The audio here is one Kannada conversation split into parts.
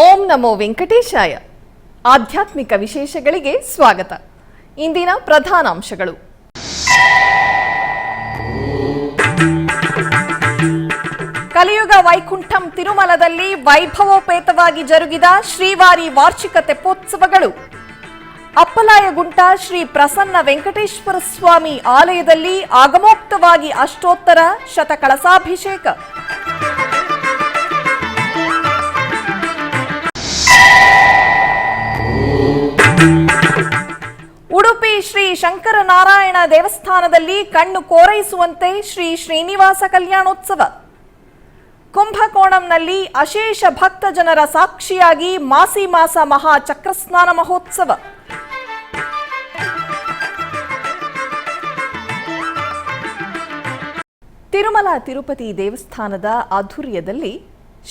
ಓಂ ನಮೋ ವೆಂಕಟೇಶಾಯ. ಆಧ್ಯಾತ್ಮಿಕ ವಿಶೇಷಗಳಿಗೆ ಸ್ವಾಗತ. ಇಂದಿನ ಪ್ರಧಾನಾಂಶಗಳು. ಕಲಿಯುಗ ವೈಕುಂಠಂ ತಿರುಮಲದಲ್ಲಿ ವೈಭವೋಪೇತವಾಗಿ ಜರುಗಿದ ಶ್ರೀವಾರಿ ವಾರ್ಷಿಕ ತೆಪ್ಪೋತ್ಸವಗಳು. ಅಪ್ಪಲಾಯಗುಂಟ ಶ್ರೀ ಪ್ರಸನ್ನ ವೆಂಕಟೇಶ್ವರ ಸ್ವಾಮಿ ಆಲಯದಲ್ಲಿ ಆಗಮೋಕ್ತವಾಗಿ ಅಷ್ಟೋತ್ತರ ಶತಕಳಸಾಭಿಷೇಕ. ಉಡುಪಿ ಶ್ರೀ ಶಂಕರನಾರಾಯಣ ದೇವಸ್ಥಾನದಲ್ಲಿ ಕಣ್ಣು ಕೋರೈಸುವಂತೆ ಶ್ರೀ ಶ್ರೀನಿವಾಸ ಕಲ್ಯಾಣೋತ್ಸವ. ಕುಂಭಕೋಣಂನಲ್ಲಿ ಅಶೇಷ ಭಕ್ತ ಜನರ ಸಾಕ್ಷಿಯಾಗಿ ಮಾಸಿ ಮಾಸ ಮಹಾ ಚಕ್ರಸ್ನಾನ ಮಹೋತ್ಸವ. ತಿರುಮಲ ತಿರುಪತಿ ದೇವಸ್ಥಾನದ ಆಧ್ವರ್ಯದಲ್ಲಿ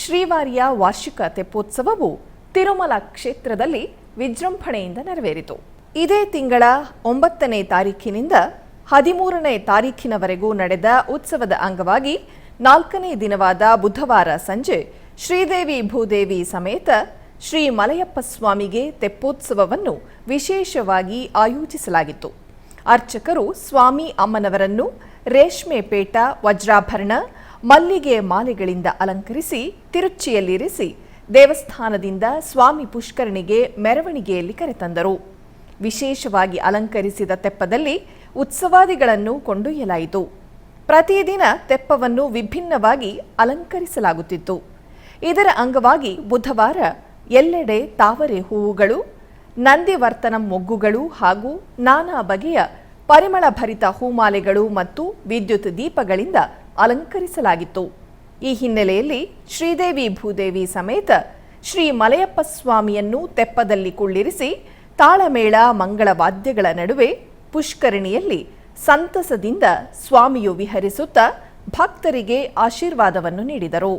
ಶ್ರೀವಾರಿಯ ವಾರ್ಷಿಕ ತೆಪ್ಪೋತ್ಸವವು ತಿರುಮಲ ಕ್ಷೇತ್ರದಲ್ಲಿ ವಿಜೃಂಭಣೆಯಿಂದ ನೆರವೇರಿತು. ಇದೇ ತಿಂಗಳ 9ನೇ ತಾರೀಖಿನಿಂದ 13ನೇ ತಾರೀಖಿನವರೆಗೂ ನಡೆದ ಉತ್ಸವದ ಅಂಗವಾಗಿ 4ನೇ ದಿನವಾದ ಬುಧವಾರ ಸಂಜೆ ಶ್ರೀದೇವಿ ಭೂದೇವಿ ಸಮೇತ ಶ್ರೀ ಮಲಯಪ್ಪ ಸ್ವಾಮಿಗೆ ತೆಪ್ಪೋತ್ಸವವನ್ನು ವಿಶೇಷವಾಗಿ ಆಯೋಜಿಸಲಾಗಿತ್ತು. ಅರ್ಚಕರು ಸ್ವಾಮಿ ಅಮ್ಮನವರನ್ನು ರೇಷ್ಮೆ ಪೇಟ, ವಜ್ರಾಭರಣ, ಮಲ್ಲಿಗೆ ಮಾಲೆಗಳಿಂದ ಅಲಂಕರಿಸಿ ತಿರುಚಿಯಲ್ಲಿರಿಸಿ ದೇವಸ್ಥಾನದಿಂದ ಸ್ವಾಮಿ ಪುಷ್ಕರಣಿಗೆ ಮೆರವಣಿಗೆಯಲ್ಲಿ ಕರೆತಂದರು. ವಿಶೇಷವಾಗಿ ಅಲಂಕರಿಸಿದ ತೆಪ್ಪದಲ್ಲಿ ಉತ್ಸವಾದಿಗಳನ್ನು ಕೊಂಡೊಯ್ಯಲಾಯಿತು. ಪ್ರತಿದಿನ ತೆಪ್ಪವನ್ನು ವಿಭಿನ್ನವಾಗಿ ಅಲಂಕರಿಸಲಾಗುತ್ತಿತ್ತು. ಇದರ ಅಂಗವಾಗಿ ಬುಧವಾರ ಎಲ್ಲೆಡೆ ತಾವರೆ ಹೂವುಗಳು, ನಂದಿವರ್ತನಂ ಮೊಗ್ಗುಗಳು ಹಾಗೂ ನಾನಾ ಬಗೆಯ ಪರಿಮಳ ಭರಿತ ಹೂಮಾಲೆಗಳು ಮತ್ತು ವಿದ್ಯುತ್ ದೀಪಗಳಿಂದ ಅಲಂಕರಿಸಲಾಗಿತ್ತು. ಈ ಹಿನ್ನೆಲೆಯಲ್ಲಿ ಶ್ರೀದೇವಿ ಭೂದೇವಿ ಸಮೇತ ಶ್ರೀ ಮಲಯಪ್ಪ ಸ್ವಾಮಿಯನ್ನು ತೆಪ್ಪದಲ್ಲಿ ಕುಳ್ಳಿರಿಸಿ ತಾಳಮೇಳ ಮಂಗಳ ವಾದ್ಯಗಳ ನಡುವೆ ಪುಷ್ಕರಣಿಯಲ್ಲಿ ಸಂತಸದಿಂದ ಸ್ವಾಮಿಯು ವಿಹರಿಸುತ್ತಾ ಭಕ್ತರಿಗೆ ಆಶೀರ್ವಾದವನ್ನು ನೀಡಿದರು.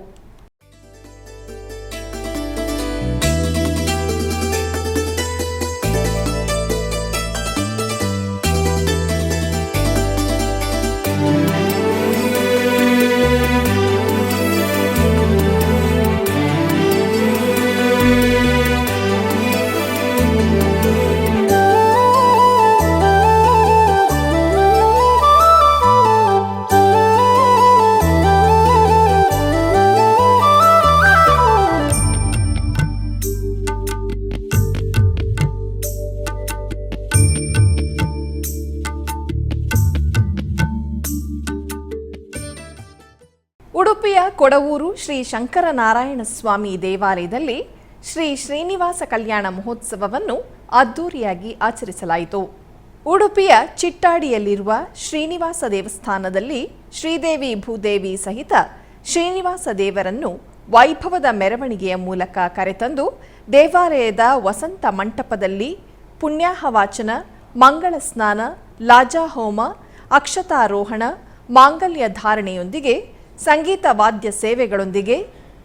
ಉಡುಪಿಯ ಕೊಡವೂರು ಶ್ರೀ ಶಂಕರನಾರಾಯಣ ಸ್ವಾಮಿ ದೇವಾಲಯದಲ್ಲಿ ಶ್ರೀ ಶ್ರೀನಿವಾಸ ಕಲ್ಯಾಣ ಮಹೋತ್ಸವವನ್ನು ಅದ್ದೂರಿಯಾಗಿ ಆಚರಿಸಲಾಯಿತು. ಉಡುಪಿಯ ಚಿಟ್ಟಾಡಿಯಲ್ಲಿರುವ ಶ್ರೀನಿವಾಸ ದೇವಸ್ಥಾನದಲ್ಲಿ ಶ್ರೀದೇವಿ ಭೂದೇವಿ ಸಹಿತ ಶ್ರೀನಿವಾಸ ದೇವರನ್ನು ವೈಭವದ ಮೆರವಣಿಗೆಯ ಮೂಲಕ ಕರೆತಂದು ದೇವಾಲಯದ ವಸಂತ ಮಂಟಪದಲ್ಲಿ ಪುಣ್ಯಾಹವಾಚನ, ಮಂಗಳ ಸ್ನಾನ, ಲಾಜಾಹೋಮ, ಅಕ್ಷತಾರೋಹಣ, ಮಾಂಗಲ್ಯ ಧಾರಣೆಯೊಂದಿಗೆ ಸಂಗೀತ ವಾದ್ಯ ಸೇವೆಗಳೊಂದಿಗೆ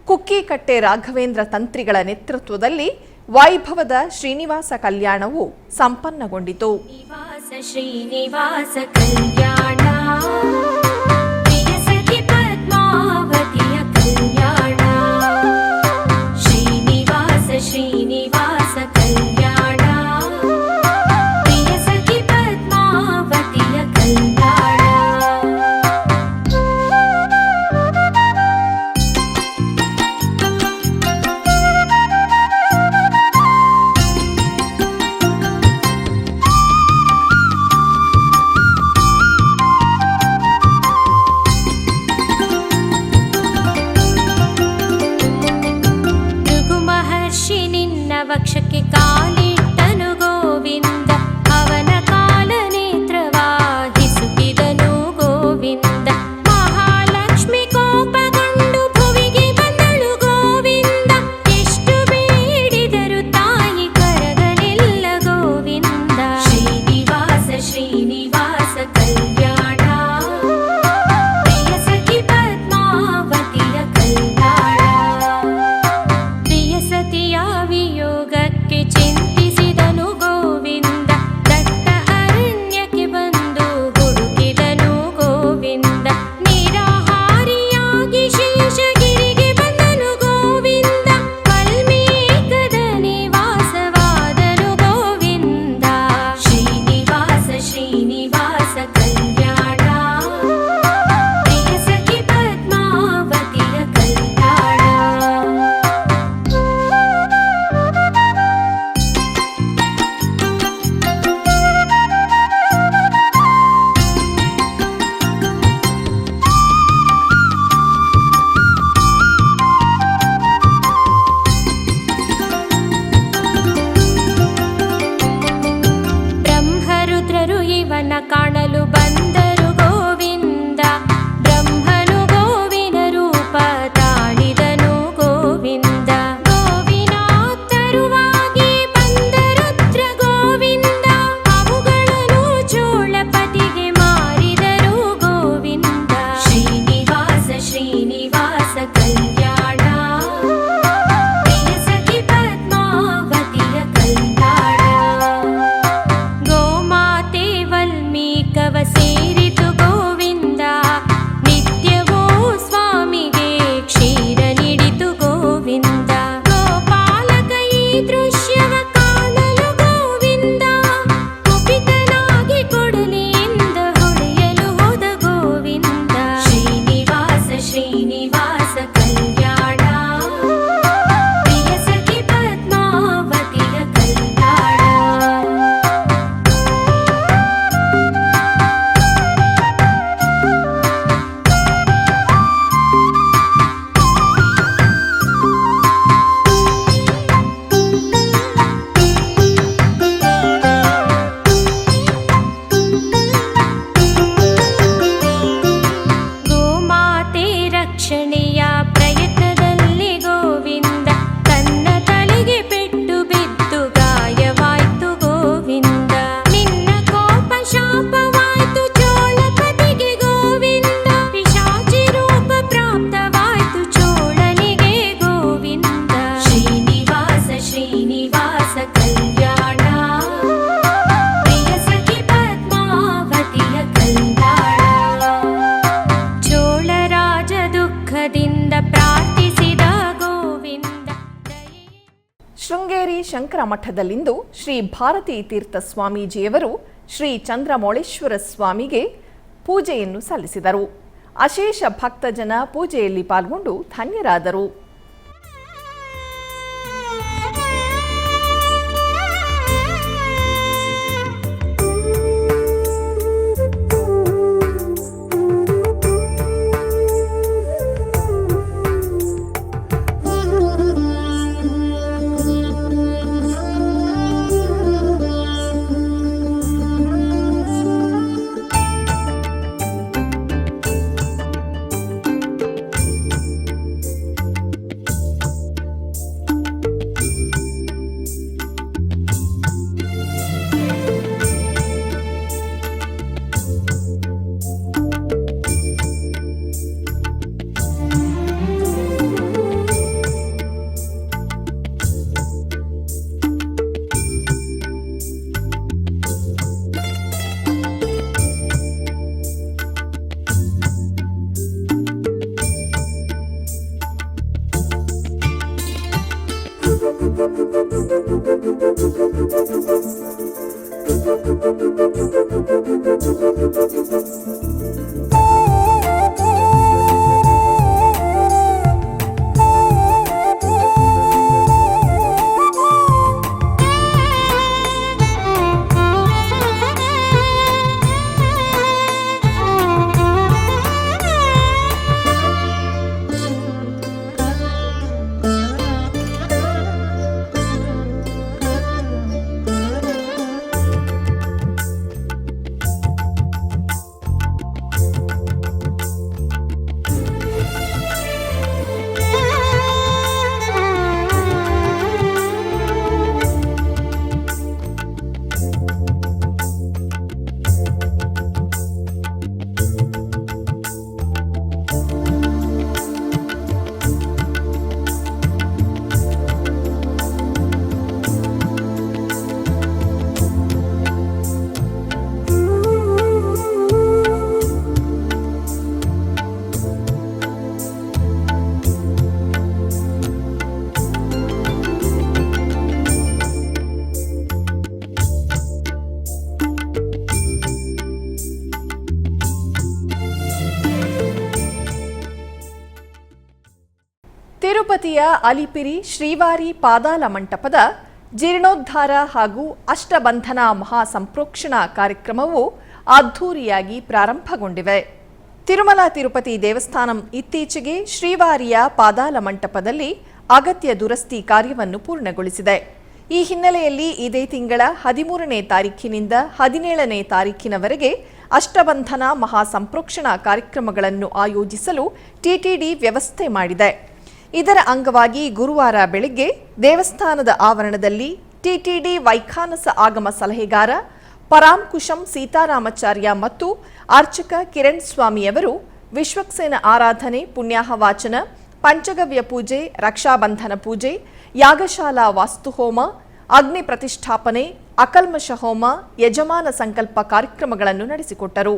ಕುಕ್ಕಿಕಟ್ಟೆ ರಾಘವೇಂದ್ರ ತಂತ್ರಿಗಳ ನೇತೃತ್ವದಲ್ಲಿ ವೈಭವದ ಶ್ರೀನಿವಾಸ ಕಲ್ಯಾಣವು ಸಂಪನ್ನಗೊಂಡಿತು. ವಕ್ಷಕ್ಕೆ ಕಾಲಿಟ್ಟನು ಗೋವಿಂದ, ಅವನ ಕಾಲ ನೇತ್ರವಾಹಿಸುತ್ತಿದನು ಗೋವಿಂದ. ಮಹಾಲಕ್ಷ್ಮಿ ಕೋಪಗೊಂಡು ಭುವಿಗೆ ಬಂದಳು ಗೋವಿಂದ, ಎಷ್ಟು ಬೇಡಿದರು ತಾಯಿ ಕರಗಲಿಲ್ಲ ಗೋವಿಂದ. ಶ್ರೀನಿವಾಸ ಶ್ರೀನಿವಾಸ ಕಲ್ಯಾಣ, ಪ್ರಿಯ ಸಖಿ ಪದ್ಮಾವತಿಯ ಕಲ್ಯಾಣ. ಪ್ರಿಯ ಸತಿಯ ವಿಯೋಗಕ್ಕೆ ಶೃಂಗೇರಿ ಶಂಕರ ಮಠದಲ್ಲಿಂದು ಶ್ರೀ ಭಾರತೀ ತೀರ್ಥ ಸ್ವಾಮೀಜಿಯವರು ಶ್ರೀ ಚಂದ್ರಮೌಳೇಶ್ವರ ಸ್ವಾಮಿಗೆ ಪೂಜೆಯನ್ನು ಸಲ್ಲಿಸಿದರು. ಅಶೇಷ ಭಕ್ತಜನ ಪೂಜೆಯಲ್ಲಿ ಪಾಲ್ಗೊಂಡು ಧನ್ಯರಾದರು. ತಿರುಪತಿಯ ಅಲಿಪಿರಿ ಶ್ರೀವಾರಿ ಪಾದಾಲ ಮಂಟಪದ ಜೀರ್ಣೋದ್ಧಾರ ಹಾಗೂ ಅಷ್ಟಬಂಧನ ಮಹಾಸಂಪ್ರೋಕ್ಷಣಾ ಕಾರ್ಯಕ್ರಮವು ಅದ್ಧೂರಿಯಾಗಿ ಪ್ರಾರಂಭಗೊಂಡಿವೆ. ತಿರುಮಲ ತಿರುಪತಿ ದೇವಸ್ಥಾನಂ ಇತ್ತೀಚೆಗೆ ಶ್ರೀವಾರಿಯ ಪಾದಾಲ ಮಂಟಪದಲ್ಲಿ ಅಗತ್ಯ ದುರಸ್ತಿ ಕಾರ್ಯವನ್ನು ಪೂರ್ಣಗೊಳಿಸಿದೆ. ಈ ಹಿನ್ನೆಲೆಯಲ್ಲಿ ಇದೇ ತಿಂಗಳ 13ನೇ ತಾರೀಖಿನಿಂದ 17ನೇ ತಾರೀಖಿನವರೆಗೆ ಅಷ್ಟಬಂಧನ ಮಹಾಸಂಪ್ರೋಕ್ಷಣಾ ಕಾರ್ಯಕ್ರಮಗಳನ್ನು ಆಯೋಜಿಸಲು ಟಿಟಿಡಿ ವ್ಯವಸ್ಥೆ ಮಾಡಿದೆ. ಇದರ ಅಂಗವಾಗಿ ಗುರುವಾರ ಬೆಳಗ್ಗೆ ದೇವಸ್ಥಾನದ ಆವರಣದಲ್ಲಿ ಟಿಟಿಡಿ ವೈಖಾನಸ ಆಗಮ ಸಲಹೆಗಾರ ಪರಾಂಕುಶಂ ಸೀತಾರಾಮಾಚಾರ್ಯ ಮತ್ತು ಅರ್ಚಕ ಕಿರಣ್ ಸ್ವಾಮಿಯವರು ವಿಶ್ವಕ್ಸೇನ ಆರಾಧನೆ, ಪುಣ್ಯಾಹವಾಚನ, ಪಂಚಗವ್ಯ ಪೂಜೆ, ರಕ್ಷಾಬಂಧನ ಪೂಜೆ, ಯಾಗಶಾಲಾ ವಾಸ್ತುಹೋಮ, ಅಗ್ನಿ ಪ್ರತಿಷ್ಠಾಪನೆ, ಅಕಲ್ಮಷ ಹೋಮ, ಯಜಮಾನ ಸಂಕಲ್ಪ ಕಾರ್ಯಕ್ರಮಗಳನ್ನು ನಡೆಸಿಕೊಟ್ಟರು.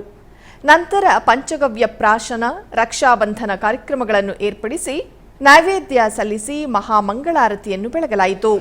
ನಂತರ ಪಂಚಗವ್ಯ ಪ್ರಾಶನ, ರಕ್ಷಾಬಂಧನ ಕಾರ್ಯಕ್ರಮಗಳನ್ನು ಏರ್ಪಡಿಸಿ ನೈವೇದ್ಯ ಸಲ್ಲಿಸಿ ಮಹಾಮಂಗಳಾರತಿಯನ್ನು ಬೆಳಗಲಾಯಿತು.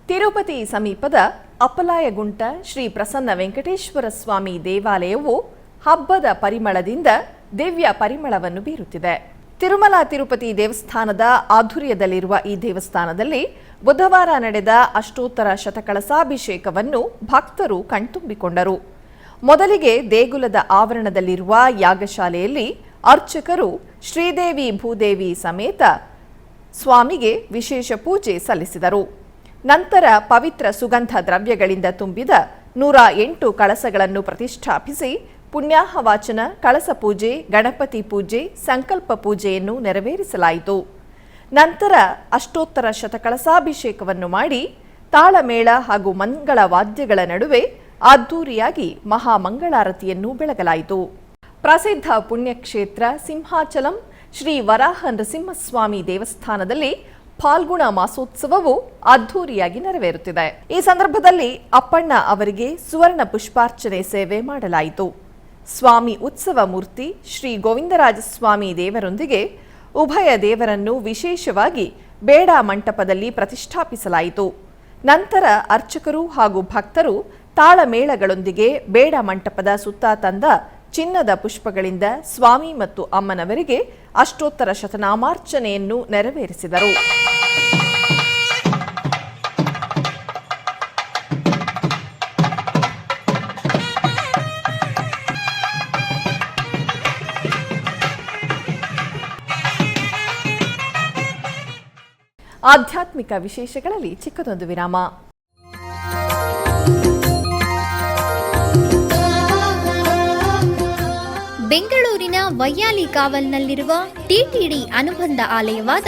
ತಿರುಪತಿ ಸಮೀಪದ ಅಪ್ಪಲಾಯಗುಂಟ ಶ್ರೀ ಪ್ರಸನ್ನ ವೆಂಕಟೇಶ್ವರ ಸ್ವಾಮಿ ದೇವಾಲಯವು ಹಬ್ಬದ ಪರಿಮಳದಿಂದ ದಿವ್ಯ ಪರಿಮಳವನ್ನು ಬೀರುತ್ತಿದೆ. ತಿರುಮಲ ತಿರುಪತಿ ದೇವಸ್ಥಾನದ ಆಧುರ್ಯದಲ್ಲಿರುವ ಈ ದೇವಸ್ಥಾನದಲ್ಲಿ ಬುಧವಾರ ನಡೆದ ಅಷ್ಟೋತ್ತರ ಶತಕಳಸಾಭಿಷೇಕವನ್ನು ಭಕ್ತರು ಕಣ್ತುಂಬಿಕೊಂಡರು. ಮೊದಲಿಗೆ ದೇಗುಲದ ಆವರಣದಲ್ಲಿರುವ ಯಾಗಶಾಲೆಯಲ್ಲಿ ಅರ್ಚಕರು ಶ್ರೀದೇವಿ ಭೂದೇವಿ ಸಮೇತ ಸ್ವಾಮಿಗೆ ವಿಶೇಷ ಪೂಜೆ ಸಲ್ಲಿಸಿದರು. ನಂತರ ಪವಿತ್ರ ಸುಗಂಧ ದ್ರವ್ಯಗಳಿಂದ ತುಂಬಿದ 108 ಕಳಸಗಳನ್ನು ಪ್ರತಿಷ್ಠಾಪಿಸಿ ಪುಣ್ಯಾಹವಾಚನ, ಕಳಸ ಪೂಜೆ, ಗಣಪತಿ ಪೂಜೆ, ಸಂಕಲ್ಪ ಪೂಜೆಯನ್ನು ನೆರವೇರಿಸಲಾಯಿತು. ನಂತರ ಅಷ್ಟೋತ್ತರ ಶತಕಳಸಾಭಿಷೇಕವನ್ನು ಮಾಡಿ ತಾಳಮೇಳ ಹಾಗೂ ಮಂಗಳ ವಾದ್ಯಗಳ ನಡುವೆ ಅದ್ದೂರಿಯಾಗಿ ಮಹಾಮಂಗಳಾರತಿಯನ್ನು ಬೆಳಗಲಾಯಿತು. ಪ್ರಸಿದ್ಧ ಪುಣ್ಯಕ್ಷೇತ್ರ ಸಿಂಹಾಚಲಂ ಶ್ರೀ ವರಾಹ ನರಸಿಂಹಸ್ವಾಮಿ ದೇವಸ್ಥಾನದಲ್ಲಿ ಫಾಲ್ಗುಣ ಮಾಸೋತ್ಸವವು ಅದ್ದೂರಿಯಾಗಿ ನೆರವೇರುತ್ತಿದೆ. ಈ ಸಂದರ್ಭದಲ್ಲಿ ಅಪ್ಪಣ್ಣ ಅವರಿಗೆ ಸುವರ್ಣ ಪುಷ್ಪಾರ್ಚನೆ ಸೇವೆ ಮಾಡಲಾಯಿತು. ಸ್ವಾಮಿ ಉತ್ಸವ ಮೂರ್ತಿ ಶ್ರೀ ಗೋವಿಂದರಾಜಸ್ವಾಮಿ ದೇವರೊಂದಿಗೆ ಉಭಯ ದೇವರನ್ನು ವಿಶೇಷವಾಗಿ ಬೇಡ ಮಂಟಪದಲ್ಲಿ ಪ್ರತಿಷ್ಠಾಪಿಸಲಾಯಿತು. ನಂತರ ಅರ್ಚಕರು ಹಾಗೂ ಭಕ್ತರು ತಾಳಮೇಳಗಳೊಂದಿಗೆ ಬೇಡ ಮಂಟಪದ ಸುತ್ತ ತಂದ ಚಿನ್ನದ ಪುಷ್ಪಗಳಿಂದ ಸ್ವಾಮಿ ಮತ್ತು ಅಮ್ಮನವರಿಗೆ ಅಷ್ಟೋತ್ತರ ಶತನಾಮಾರ್ಚನೆಯನ್ನು ನೆರವೇರಿಸಿದರು. ಆಧ್ಯಾತ್ಮಿಕ ವಿಶೇಷಗಳಲ್ಲಿ ಚಿಕ್ಕದೊಂದು ವಿರಾಮ. ಬೆಂಗಳೂರಿನ ವೈಯಾಲಿ ಕಾವಲ್ನಲ್ಲಿರುವ ಟಿಟಿಡಿ ಅನುಬಂಧ ಆಲಯವಾದ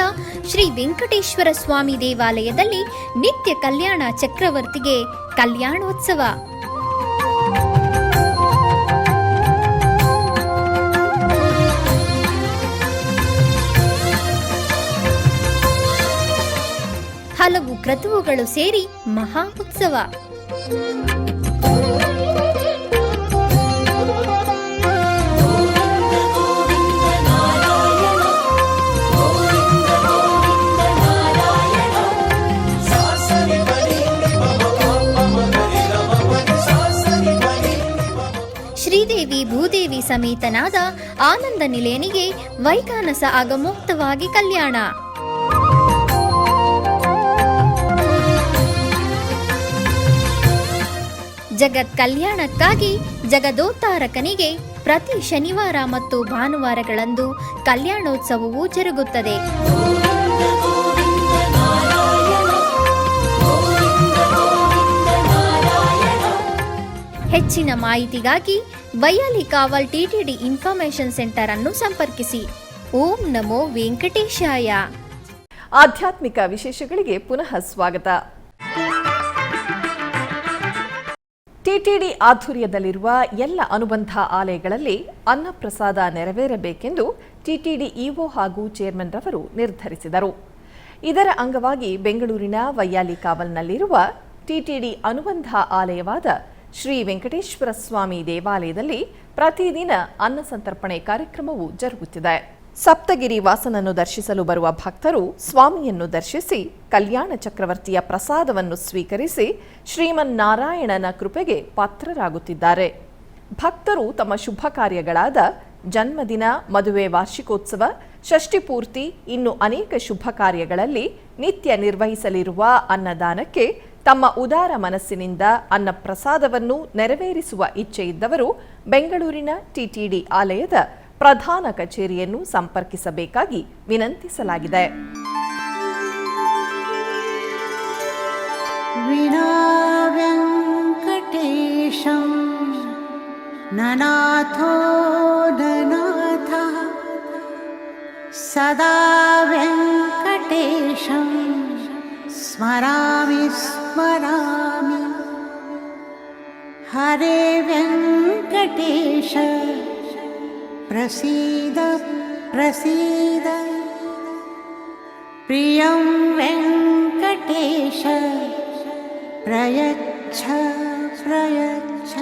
ಶ್ರೀ ವೆಂಕಟೇಶ್ವರ ಸ್ವಾಮಿ ದೇವಾಲಯದಲ್ಲಿ ನಿತ್ಯ ಕಲ್ಯಾಣ ಚಕ್ರವರ್ತಿಗೆ ಕಲ್ಯಾಣೋತ್ಸವ. ಹಲವು ಕ್ರತುವುಗಳು ಸೇರಿ ಮಹಾ ಉತ್ಸವ. ಶ್ರೀದೇವಿ ಭೂದೇವಿ ಸಮೇತನಾದ ಆನಂದ ನಿಲಯನಿಗೆ ವೈಖಾನಸ ಆಗಮೋಕ್ತವಾಗಿ ಕಲ್ಯಾಣ. ಜಗತ್ ಕಲ್ಯಾಣಕ್ಕಾಗಿ ಜಗದೋತ್ತಾರಕನಿಗೆ ಪ್ರತಿ ಶನಿವಾರ ಮತ್ತು ಭಾನುವಾರಗಳಂದು ಕಲ್ಯಾಣೋತ್ಸವವು ಜರುಗುತ್ತದೆ. ಹೆಚ್ಚಿನ ಮಾಹಿತಿಗಾಗಿ ವೈಯಾಲಿ ಕಾವಲ್ ಟಿಟಿಡಿ ಇನ್ಫಾರ್ಮೇಶನ್ ಸೆಂಟರ್ ಅನ್ನು ಸಂಪರ್ಕಿಸಿ. ಓಂ ನಮೋ ವೆಂಕಟೇಶಾಯ. ಆಧ್ಯಾತ್ಮಿಕ ವಿಶೇಷಗಳಿಗೆ ಪುನಃ ಸ್ವಾಗತ. ಟಿಟಿಡಿ ಆಧ್ವರ್ಯದಲ್ಲಿರುವ ಎಲ್ಲ ಅನುಬಂಧ ಆಲಯಗಳಲ್ಲಿ ಅನ್ನಪ್ರಸಾದ ನೆರವೇರಬೇಕೆಂದು ಟಿಟಿಡಿ ಇಒ ಹಾಗೂ ಚೇರ್ಮನ್ ರವರು ನಿರ್ಧರಿಸಿದರು. ಇದರ ಅಂಗವಾಗಿ ಬೆಂಗಳೂರಿನ ವೈಯಾಲಿ ಕಾವಲ್ನಲ್ಲಿರುವ ಟಿಟಿಡಿ ಅನುಬಂಧ ಆಲಯವಾದ ಶ್ರೀ ವೆಂಕಟೇಶ್ವರ ಸ್ವಾಮಿ ದೇವಾಲಯದಲ್ಲಿ ಪ್ರತಿದಿನ ಅನ್ನ ಸಂತರ್ಪಣೆ ಕಾರ್ಯಕ್ರಮವು ಜರುಗುತ್ತಿದೆ. ಸಪ್ತಗಿರಿ ವಾಸನನ್ನು ದರ್ಶಿಸಲು ಬರುವ ಭಕ್ತರು ಸ್ವಾಮಿಯನ್ನು ದರ್ಶಿಸಿ ಕಲ್ಯಾಣ ಚಕ್ರವರ್ತಿಯ ಪ್ರಸಾದವನ್ನು ಸ್ವೀಕರಿಸಿ ಶ್ರೀಮನ್ನಾರಾಯಣನ ಕೃಪೆಗೆ ಪಾತ್ರರಾಗುತ್ತಿದ್ದಾರೆ. ಭಕ್ತರು ತಮ್ಮ ಶುಭ ಕಾರ್ಯಗಳಾದ ಜನ್ಮದಿನ, ಮದುವೆ ವಾರ್ಷಿಕೋತ್ಸವ, ಷಷ್ಠಿಪೂರ್ತಿ ಇನ್ನು ಅನೇಕ ಶುಭ ಕಾರ್ಯಗಳಲ್ಲಿ ನಿತ್ಯ ನಿರ್ವಹಿಸಲಿರುವ ಅನ್ನದಾನಕ್ಕೆ ತಮ್ಮ ಉದಾರ ಮನಸ್ಸಿನಿಂದ ಅನ್ನ ಪ್ರಸಾದವನ್ನು ನೆರವೇರಿಸುವ ಇಚ್ಛೆಯಿದ್ದವರು ಬೆಂಗಳೂರಿನ ಟಿಟಿಡಿ ಆಲಯದ ಪ್ರಧಾನ ಕಚೇರಿಯನ್ನು ಸಂಪರ್ಕಿಸಬೇಕಾಗಿ ವಿನಂತಿಸಲಾಗಿದೆ. ವಿನಾ ವೆಂಕಟೇಶಂ ನನಾಥೋ ನನಾಥ ಸದಾ ವೆಂಕಟೇಶಂ ಸ್ಮರಾಮಿ ಸ್ಮರಾಮಿ. ಹರೇ ವೆಂಕಟೇಶ ಪ್ರಸೀದ प्रसीद प्रियं वेङ्कटेश प्रयच्छ प्रयच्छ।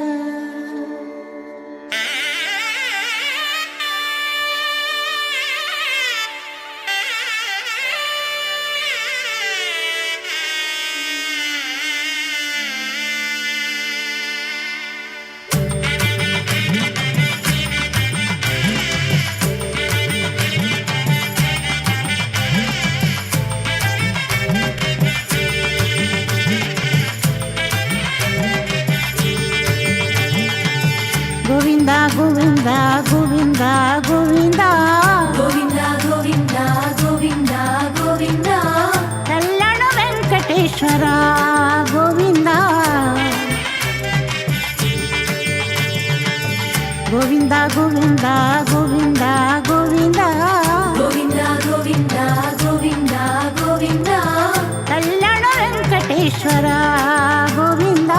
ಗೋವಿಂದ ಗೋವಿಂದ ಗೋವಿಂದ ಗೋವಿಂದ ಗೋವಿಂದ ಗೋವಿಂದ ಗೋವಿಂದ ಗೋವಿಂದ ಕಲ್ಯಾಣ ವೆಂಕಟೇಶ್ವರ ಗೋವಿಂದ ಗೋವಿಂದ ಗೋವಿಂದ ಗೋವಿಂದ ಗೋವಿಂದ ಗೋವಿಂದ ಗೋವಿಂದ ಗೋವಿಂದ ಗೋವಿಂದ ಕಲ್ಯಾಣ ವೆಂಕಟೇಶ್ವರ ಗೋವಿಂದ.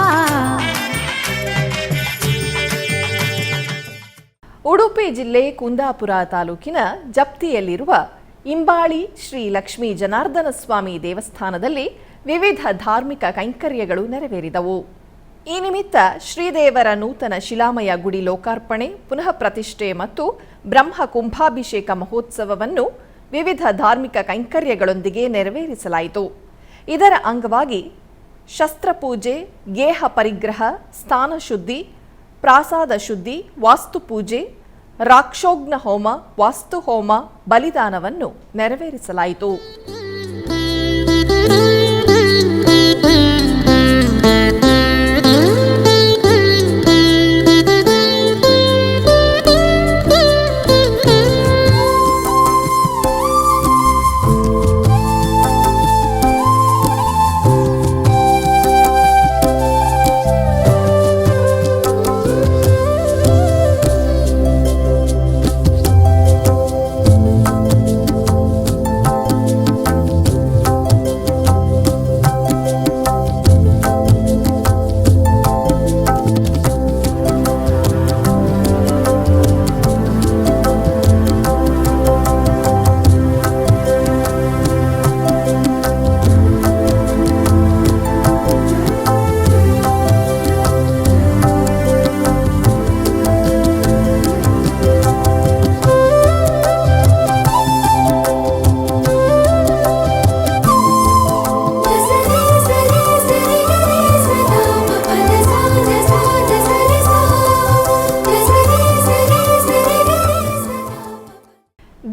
ಉಡುಪಿ ಜಿಲ್ಲೆ ಕುಂದಾಪುರ ತಾಲೂಕಿನ ಜಪ್ತಿಯಲ್ಲಿರುವ ಇಂಬಾಳಿ ಶ್ರೀ ಲಕ್ಷ್ಮೀ ಜನಾರ್ದನ ಸ್ವಾಮಿ ದೇವಸ್ಥಾನದಲ್ಲಿ ವಿವಿಧ ಧಾರ್ಮಿಕ ಕೈಂಕರ್ಯಗಳು ನೆರವೇರಿದವು. ಈ ನಿಮಿತ್ತ ಶ್ರೀದೇವರ ನೂತನ ಶಿಲಾಮಯ ಗುಡಿ ಲೋಕಾರ್ಪಣೆ, ಪುನಃ ಪ್ರತಿಷ್ಠೆ ಮತ್ತು ಬ್ರಹ್ಮ ಕುಂಭಾಭಿಷೇಕ ಮಹೋತ್ಸವವನ್ನು ವಿವಿಧ ಧಾರ್ಮಿಕ ಕೈಂಕರ್ಯಗಳೊಂದಿಗೆ ನೆರವೇರಿಸಲಾಯಿತು. ಇದರ ಅಂಗವಾಗಿ ಶಸ್ತ್ರಪೂಜೆ, ಗೇಹ ಪರಿಗ್ರಹ, ಸ್ಥಾನ ಶುದ್ಧಿ, ಪ್ರಾಸಾದ ಶುದ್ಧಿ, ವಾಸ್ತುಪೂಜೆ, ರಾಕ್ಷೋಗ್ನ ಹೋಮ, ವಾಸ್ತು ಹೋಮ, ಬಲಿದಾನವನ್ನು ನೆರವೇರಿಸಲಾಯಿತು.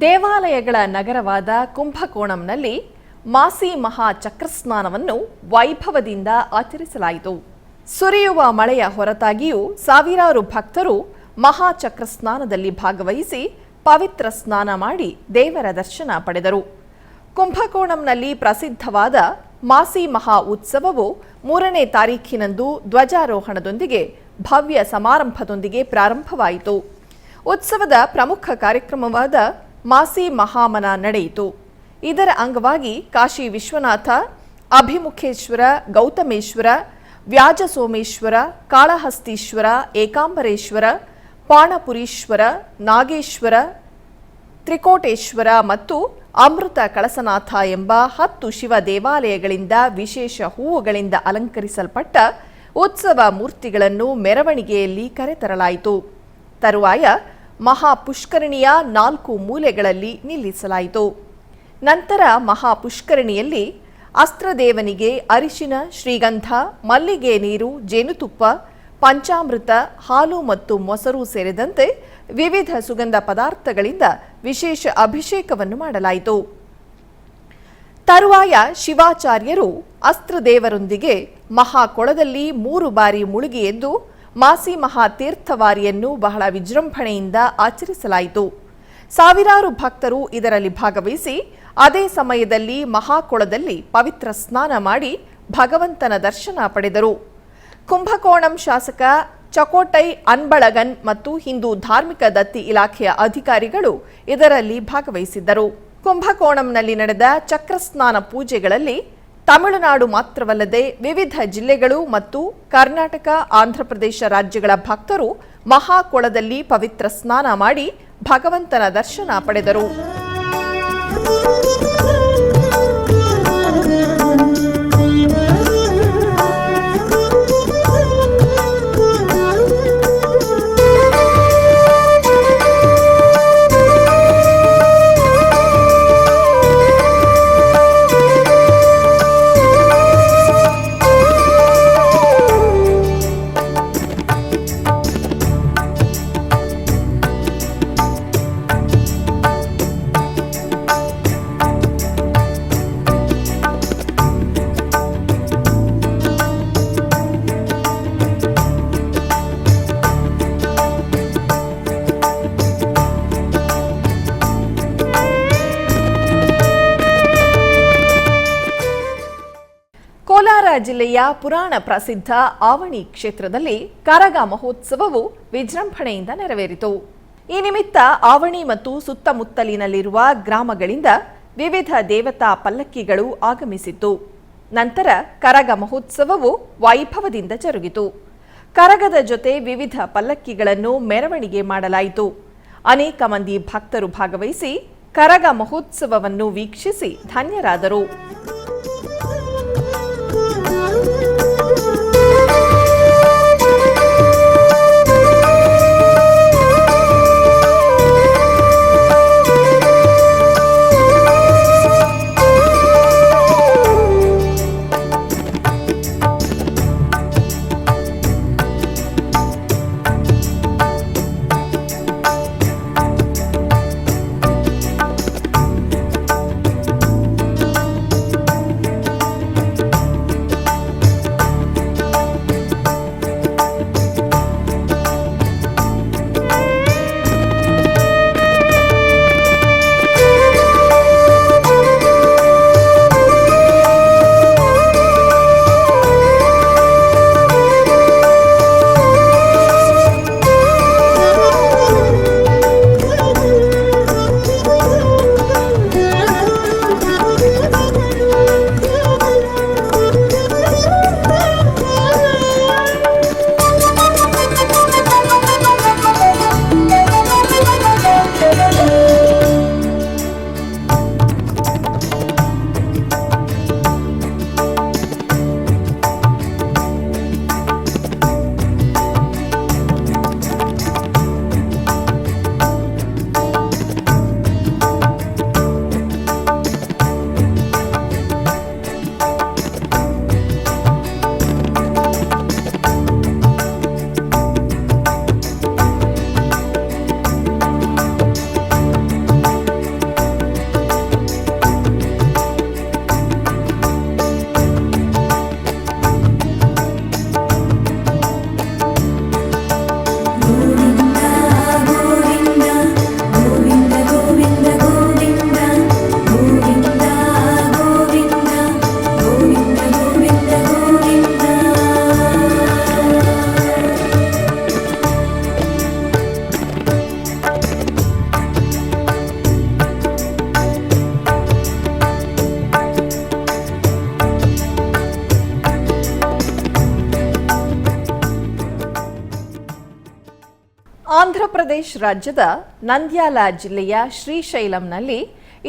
ದೇವಾಲಯಗಳ ನಗರವಾದ ಕುಂಭಕೋಣಂನಲ್ಲಿ ಮಾಸಿ ಮಹಾ ಚಕ್ರಸ್ನಾನವನ್ನು ವೈಭವದಿಂದ ಆಚರಿಸಲಾಯಿತು. ಸುರಿಯುವ ಮಳೆಯ ಹೊರತಾಗಿಯೂ ಸಾವಿರಾರು ಭಕ್ತರು ಮಹಾ ಚಕ್ರಸ್ನಾನದಲ್ಲಿ ಭಾಗವಹಿಸಿ ಪವಿತ್ರ ಸ್ನಾನ ಮಾಡಿ ದೇವರ ದರ್ಶನ ಪಡೆದರು. ಕುಂಭಕೋಣಂನಲ್ಲಿ ಪ್ರಸಿದ್ಧವಾದ ಮಾಸಿ ಮಹಾ ಉತ್ಸವವು 3ನೇ ತಾರೀಖಿನಂದು ಧ್ವಜಾರೋಹಣದೊಂದಿಗೆ ಭವ್ಯ ಸಮಾರಂಭದೊಂದಿಗೆ ಪ್ರಾರಂಭವಾಯಿತು. ಉತ್ಸವದ ಪ್ರಮುಖ ಕಾರ್ಯಕ್ರಮವಾದ ಮಾಸಿ ಮಹಾಮನ ನಡೆಯಿತು. ಇದರ ಅಂಗವಾಗಿ ಕಾಶಿ ವಿಶ್ವನಾಥ, ಅಭಿಮುಖೇಶ್ವರ, ಗೌತಮೇಶ್ವರ, ವ್ಯಾಜಸೋಮೇಶ್ವರ, ಕಾಳಹಸ್ತೀಶ್ವರ, ಏಕಾಂಬರೇಶ್ವರ, ಪಾಣಪುರೀಶ್ವರ, ನಾಗೇಶ್ವರ, ತ್ರಿಕೋಟೇಶ್ವರ ಮತ್ತು ಅಮೃತ ಕಳಸನಾಥ ಎಂಬ 10 ಶಿವ ದೇವಾಲಯಗಳಿಂದ ವಿಶೇಷ ಹೂವುಗಳಿಂದ ಅಲಂಕರಿಸಲ್ಪಟ್ಟ ಉತ್ಸವ ಮೂರ್ತಿಗಳನ್ನು ಮೆರವಣಿಗೆಯಲ್ಲಿ ಕರೆತರಲಾಯಿತು. ತರುವಾಯ ಮಹಾಪುಷ್ಕರಣಿಯ 4 ಮೂಲೆಗಳಲ್ಲಿ ನಿಲ್ಲಿಸಲಾಯಿತು. ನಂತರ ಮಹಾಪುಷ್ಕರಣಿಯಲ್ಲಿ ಅಸ್ತ್ರದೇವನಿಗೆ ಅರಿಶಿನ, ಶ್ರೀಗಂಧ, ಮಲ್ಲಿಗೆ ನೀರು, ಜೇನುತುಪ್ಪ, ಪಂಚಾಮೃತ, ಹಾಲು ಮತ್ತು ಮೊಸರು ಸೇರಿದಂತೆ ವಿವಿಧ ಸುಗಂಧ ಪದಾರ್ಥಗಳಿಂದ ವಿಶೇಷ ಅಭಿಷೇಕವನ್ನು ಮಾಡಲಾಯಿತು. ತರುವಾಯ ಶಿವಾಚಾರ್ಯರು ಅಸ್ತ್ರದೇವರೊಂದಿಗೆ ಮಹಾಕೊಳದಲ್ಲಿ 3 ಬಾರಿ ಮುಳುಗಿ ಎದ್ದು ಮಾಸಿ ಮಹಾ ತೀರ್ಥವಾರಿಯನ್ನು ಬಹಳ ವಿಜೃಂಭಣೆಯಿಂದ ಆಚರಿಸಲಾಯಿತು. ಸಾವಿರಾರು ಭಕ್ತರು ಇದರಲ್ಲಿ ಭಾಗವಹಿಸಿ ಅದೇ ಸಮಯದಲ್ಲಿ ಮಹಾಕೊಳದಲ್ಲಿ ಪವಿತ್ರ ಸ್ನಾನ ಮಾಡಿ ಭಗವಂತನ ದರ್ಶನ ಪಡೆದರು. ಕುಂಭಕೋಣಂ ಶಾಸಕ ಚಕೋಟೈ ಅನ್ಬಳಗನ್ ಮತ್ತು ಹಿಂದೂ ಧಾರ್ಮಿಕ ದತ್ತಿ ಇಲಾಖೆಯ ಅಧಿಕಾರಿಗಳು ಇದರಲ್ಲಿ ಭಾಗವಹಿಸಿದ್ದರು. ಕುಂಭಕೋಣಂನಲ್ಲಿ ನಡೆದ ಚಕ್ರಸ್ನಾನ ಪೂಜೆಗಳಲ್ಲಿ ತಮಿಳುನಾಡು ಮಾತ್ರವಲ್ಲದೆ ವಿವಿಧ ಜಿಲ್ಲೆಗಳು ಮತ್ತು ಕರ್ನಾಟಕ, ಆಂಧ್ರಪ್ರದೇಶ ರಾಜ್ಯಗಳ ಭಕ್ತರು ಮಹಾಕೊಳದಲ್ಲಿ ಪವಿತ್ರ ಸ್ನಾನ ಮಾಡಿ ಭಗವಂತನ ದರ್ಶನ ಪಡೆದರು. ಕೋಲಾರ ಜಿಲ್ಲೆಯ ಪುರಾಣ ಪ್ರಸಿದ್ಧ ಆವಣಿ ಕ್ಷೇತ್ರದಲ್ಲಿ ಕರಗ ಮಹೋತ್ಸವವು ವಿಜೃಂಭಣೆಯಿಂದ ನೆರವೇರಿತು. ಈ ನಿಮಿತ್ತ ಆವಣಿ ಮತ್ತು ಸುತ್ತಮುತ್ತಲಿನಲ್ಲಿರುವ ಗ್ರಾಮಗಳಿಂದ ವಿವಿಧ ದೇವತಾ ಪಲ್ಲಕ್ಕಿಗಳು ಆಗಮಿಸಿತ್ತು. ನಂತರ ಕರಗ ಮಹೋತ್ಸವವು ವೈಭವದಿಂದ ಜರುಗಿತು. ಕರಗದ ಜೊತೆ ವಿವಿಧ ಪಲ್ಲಕ್ಕಿಗಳನ್ನು ಮೆರವಣಿಗೆ ಮಾಡಲಾಯಿತು. ಅನೇಕ ಮಂದಿ ಭಕ್ತರು ಭಾಗವಹಿಸಿ ಕರಗ ಮಹೋತ್ಸವವನ್ನು ವೀಕ್ಷಿಸಿ ಧನ್ಯರಾದರು. ಆಂಧ್ರಪ್ರದೇಶ ರಾಜ್ಯದ ನಂದ್ಯಾಲ ಜಿಲ್ಲೆಯ ಶ್ರೀಶೈಲಂನಲ್ಲಿ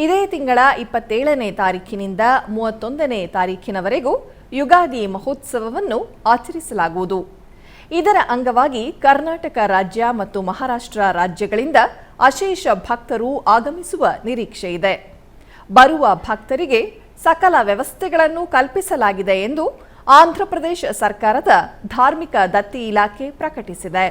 ಇದೇ ತಿಂಗಳ 27ನೇ ತಾರೀಖಿನಿಂದ 31ನೇ ತಾರೀಖಿನವರೆಗೂ ಯುಗಾದಿ ಮಹೋತ್ಸವವನ್ನು ಆಚರಿಸಲಾಗುವುದು. ಇದರ ಅಂಗವಾಗಿ ಕರ್ನಾಟಕ ರಾಜ್ಯ ಮತ್ತು ಮಹಾರಾಷ್ಟ್ರ ರಾಜ್ಯಗಳಿಂದ ಅಶೇಷ ಭಕ್ತರು ಆಗಮಿಸುವ ನಿರೀಕ್ಷೆ ಇದೆ. ಬರುವ ಭಕ್ತರಿಗೆ ಸಕಲ ವ್ಯವಸ್ಥೆಗಳನ್ನು ಕಲ್ಪಿಸಲಾಗಿದೆ ಎಂದು ಆಂಧ್ರಪ್ರದೇಶ ಸರ್ಕಾರದ ಧಾರ್ಮಿಕ ದತ್ತಿ ಇಲಾಖೆ ಪ್ರಕಟಿಸಿದೆ.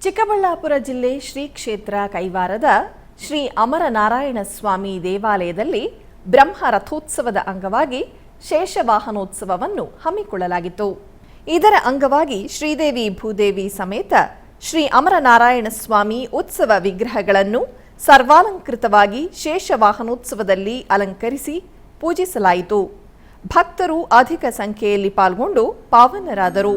ಚಿಕ್ಕಬಳ್ಳಾಪುರ ಜಿಲ್ಲೆ ಶ್ರೀ ಕ್ಷೇತ್ರ ಕೈವಾರದ ಶ್ರೀ ಅಮರನಾರಾಯಣ ಸ್ವಾಮಿ ದೇವಾಲಯದಲ್ಲಿ ಬ್ರಹ್ಮ ರಥೋತ್ಸವದ ಅಂಗವಾಗಿ ಶೇಷವಾಹನೋತ್ಸವವನ್ನು ಹಮ್ಮಿಕೊಳ್ಳಲಾಗಿತ್ತು. ಇದರ ಅಂಗವಾಗಿ ಶ್ರೀದೇವಿ ಭೂದೇವಿ ಸಮೇತ ಶ್ರೀ ಅಮರನಾರಾಯಣ ಸ್ವಾಮಿ ಉತ್ಸವ ವಿಗ್ರಹಗಳನ್ನು ಸರ್ವಾಲಂಕೃತವಾಗಿ ಶೇಷವಾಹನೋತ್ಸವದಲ್ಲಿ ಅಲಂಕರಿಸಿ ಪೂಜಿಸಲಾಯಿತು. ಭಕ್ತರು ಅಧಿಕ ಸಂಖ್ಯೆಯಲ್ಲಿ ಪಾಲ್ಗೊಂಡು ಪಾವನರಾದರು.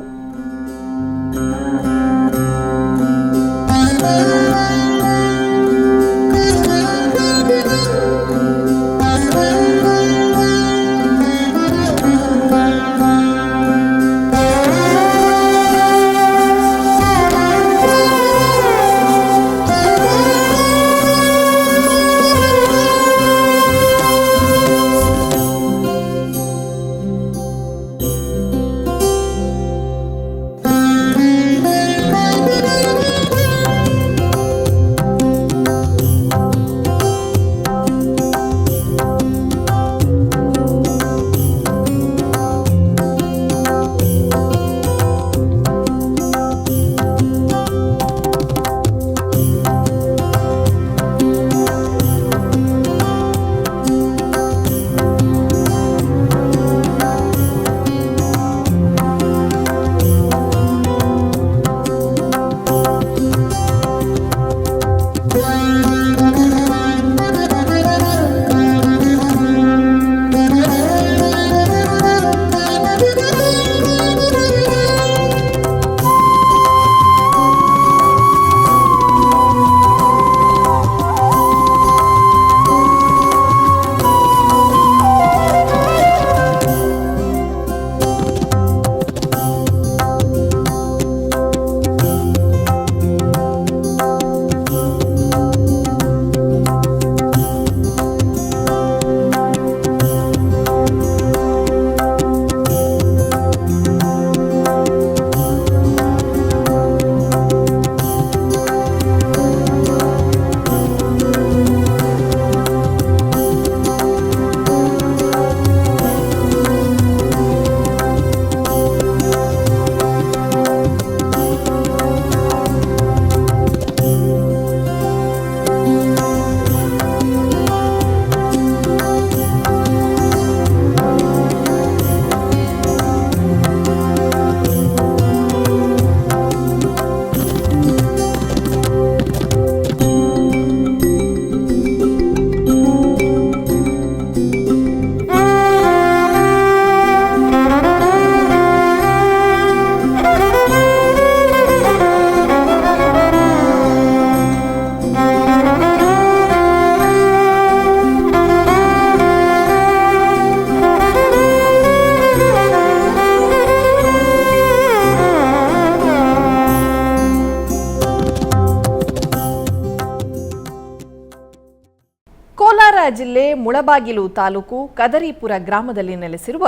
ಜಿಲ್ಲೆ ಮುಳಬಾಗಿಲು ತಾಲೂಕು ಕದರಿಪುರ ಗ್ರಾಮದಲ್ಲಿ ನೆಲೆಸಿರುವ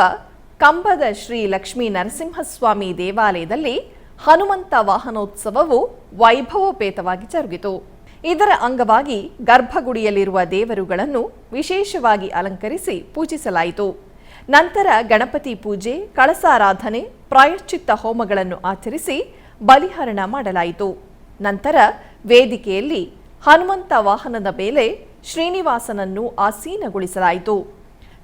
ಕಂಬದ ಶ್ರೀ ಲಕ್ಷ್ಮೀ ನರಸಿಂಹಸ್ವಾಮಿ ದೇವಾಲಯದಲ್ಲಿ ಹನುಮಂತ ವಾಹನೋತ್ಸವವು ವೈಭವೋಪೇತವಾಗಿ ಜರುಗಿತು. ಇದರ ಅಂಗವಾಗಿ ಗರ್ಭಗುಡಿಯಲ್ಲಿರುವ ದೇವರುಗಳನ್ನು ವಿಶೇಷವಾಗಿ ಅಲಂಕರಿಸಿ ಪೂಜಿಸಲಾಯಿತು. ನಂತರ ಗಣಪತಿ ಪೂಜೆ, ಕಳಸಾರಾಧನೆ, ಪ್ರಾಯಶ್ಚಿತ್ತ ಹೋಮಗಳನ್ನು ಆಚರಿಸಿ ಬಲಿಹರಣ ಮಾಡಲಾಯಿತು. ನಂತರ ವೇದಿಕೆಯಲ್ಲಿ ಹನುಮಂತ ವಾಹನದ ಮೇಲೆ ಶ್ರೀನಿವಾಸನನ್ನು ಆಸೀನಗೊಳಿಸಲಾಯಿತು.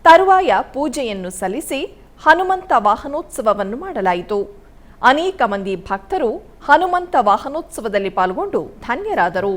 ತರುವಾಯ ಪೂಜೆಯನ್ನು ಸಲ್ಲಿಸಿ ಹನುಮಂತ ವಾಹನೋತ್ಸವವನ್ನು ಮಾಡಲಾಯಿತು. ಅನೇಕ ಮಂದಿ ಭಕ್ತರು ಹನುಮಂತ ವಾಹನೋತ್ಸವದಲ್ಲಿ ಪಾಲ್ಗೊಂಡು ಧನ್ಯರಾದರು.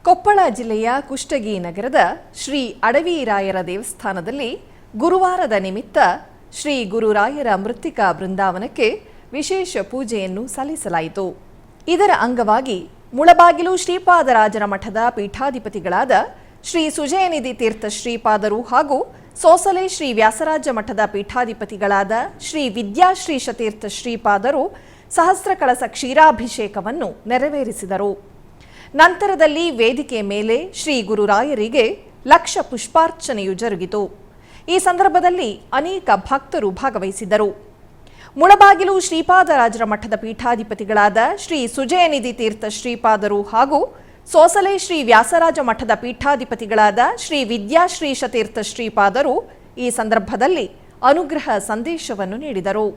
ಕೊಪ್ಪಳ ಜಿಲ್ಲೆಯ ಕುಷ್ಟಗಿ ನಗರದ ಶ್ರೀ ಅಡವಿರಾಯರ ದೇವಸ್ಥಾನದಲ್ಲಿ ಗುರುವಾರದ ನಿಮಿತ್ತ ಶ್ರೀ ಗುರುರಾಯರ ಮೃತ್ತಿಕಾ ಬೃಂದಾವನಕ್ಕೆ ವಿಶೇಷ ಪೂಜೆಯನ್ನು ಸಲ್ಲಿಸಲಾಯಿತು. ಇದರ ಅಂಗವಾಗಿ ಮುಳಬಾಗಿಲು ಶ್ರೀಪಾದರಾಜರ ಮಠದ ಪೀಠಾಧಿಪತಿಗಳಾದ ಶ್ರೀ ಸುಜಯನಿಧಿ ತೀರ್ಥ ಶ್ರೀಪಾದರು ಹಾಗೂ ಸೋಸಲೆ ಶ್ರೀ ವ್ಯಾಸರಾಜ ಮಠದ ಪೀಠಾಧಿಪತಿಗಳಾದ ಶ್ರೀ ವಿದ್ಯಾಶ್ರೀ ತೀರ್ಥ ಶ್ರೀಪಾದರು ಸಹಸ್ರ ಕಳಸ ಕ್ಷೀರಾಭಿಷೇಕವನ್ನು ನೆರವೇರಿಸಿದರು. ನಂತರದಲ್ಲಿ ವೇದಿಕೆ ಮೇಲೆ ಶ್ರೀ ಗುರುರಾಯರಿಗೆ ಲಕ್ಷ ಪುಷ್ಪಾರ್ಚನೆಯು ಜರುಗಿತು. ಈ ಸಂದರ್ಭದಲ್ಲಿ ಅನೇಕ ಭಕ್ತರು ಭಾಗವಹಿಸಿದ್ದರು. ಮುಳಬಾಗಿಲು ಶ್ರೀಪಾದರಾಜರ ಮಠದ ಪೀಠಾಧಿಪತಿಗಳಾದ ಶ್ರೀ ಸುಜಯನಿಧಿ ತೀರ್ಥ ಶ್ರೀಪಾದರು ಹಾಗೂ ಸೋಸಲೆ ಶ್ರೀ ವ್ಯಾಸರಾಜ ಮಠದ ಪೀಠಾಧಿಪತಿಗಳಾದ ಶ್ರೀ ವಿದ್ಯಾಶ್ರೀ ತೀರ್ಥ ಶ್ರೀಪಾದರು ಈ ಸಂದರ್ಭದಲ್ಲಿ ಅನುಗ್ರಹ ಸಂದೇಶವನ್ನು ನೀಡಿದರು.